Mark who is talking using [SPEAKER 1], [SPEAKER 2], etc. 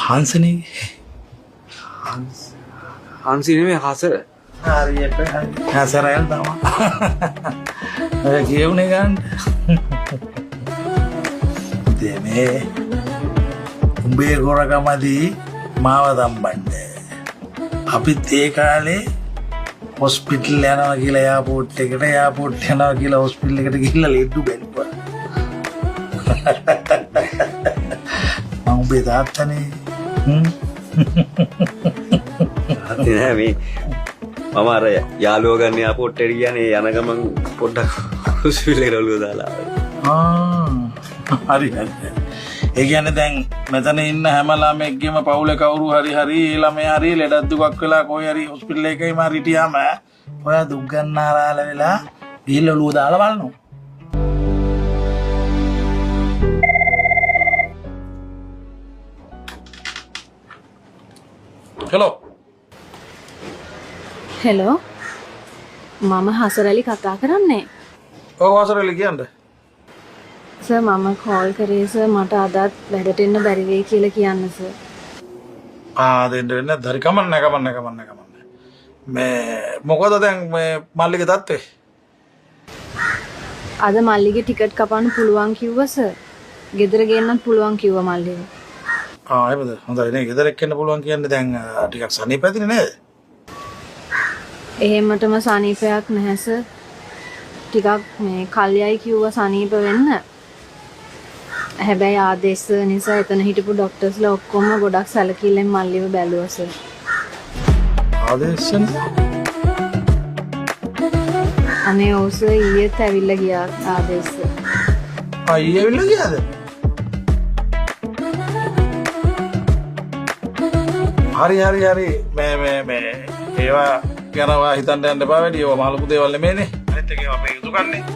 [SPEAKER 1] හංසනේ
[SPEAKER 2] හංසි නෙමෙයි හසර.
[SPEAKER 1] හරියට හසරයල් තමයි. ඔය කියුනේ ගන්න. දෙමේ උඹේ ගොරකමදී මාව දම්බන්න. අපිත් ඒ කාලේ හොස්පිටල් යනවා කියලා එයාපෝට් එකට යනවා කියලා හොස්පිටල් එකට ගිහිල්ලා ලෙඩු බැලුවා. මම උඹේ තාත්තනේ.
[SPEAKER 2] තාත්තේ නෑ මේ මම අර යාළුවෝ ගන්න එයාපෝට් එකට ගියානේ යන ගමන් පොඩ්ඩක් හොස්පිටල් එකට ඔළුව දාලා
[SPEAKER 1] හරි. ඒ කියන්නේ දැන් මෙතන ඉන්න හැම ළමෙක්ගේම පවුලේ කවුරු හරි ඒ ළමයා හරි ලෙඩක් දුකක් වෙලා කොයි හරි හොස්පිටල් එකේ මාර හිටියාම ඔයා දුක් ගන්නාරාල වෙලා ගිහිල්ලා ඔළුව දාලා බලනවා.
[SPEAKER 3] හෙලෝ මම හසරලි කතා කරන්නේ.
[SPEAKER 1] ඔව් හසරලි කියන්නේ.
[SPEAKER 3] සර් මම කෝල් කරේ සර් මට අදත් වැඩට එන්න බැරි වෙයි කියලා කියන්න සර්.
[SPEAKER 1] දෙන්න වෙන්නේ හරි කමන්නේ. මේ මොකද දැන් මේ මල්ලිගේ තත්ත්වේ?
[SPEAKER 3] අද මල්ලිගේ ටිකට් කපන්න පුළුවන් කිව්වා සර්. ගෙදර ගෙන්නත් පුළුවන් කිව්වා මල්ලිව.
[SPEAKER 1] එහෙමද? හොඳයි නේ. ගෙදර එක්කෙන්න පුළුවන් කියන්නේ දැන් ටිකක් සනීප ඇතිනේ නේද?
[SPEAKER 3] එහෙමටම සනීපයක් නැහැ සර්. ටිකක් මේ කල්යයි කිව්වා සනීප වෙන්න. හැබැයි ආදේශ නිසා එතන හිටපු ડોක්ටර්ස්ලා ඔක්කොම ගොඩක් සැලකිල්ලෙන් මල්ලිව බැලුවා සර්.
[SPEAKER 1] ආදේශන්
[SPEAKER 3] අනේ ඔව් සර් ඊයේත් ඇවිල්ලා ගියා ආදේශ.
[SPEAKER 1] ඊයේ ඇවිල්ලා ගියාද? හරි මේ ඒවා ගැන හිතන්න යන්න එපා වැඩි. ඒවා මහ ලොකු දේවල් නෙමෙයිනේ. අනිත් එක ඒවා අපේ යුතුයකන්නේ.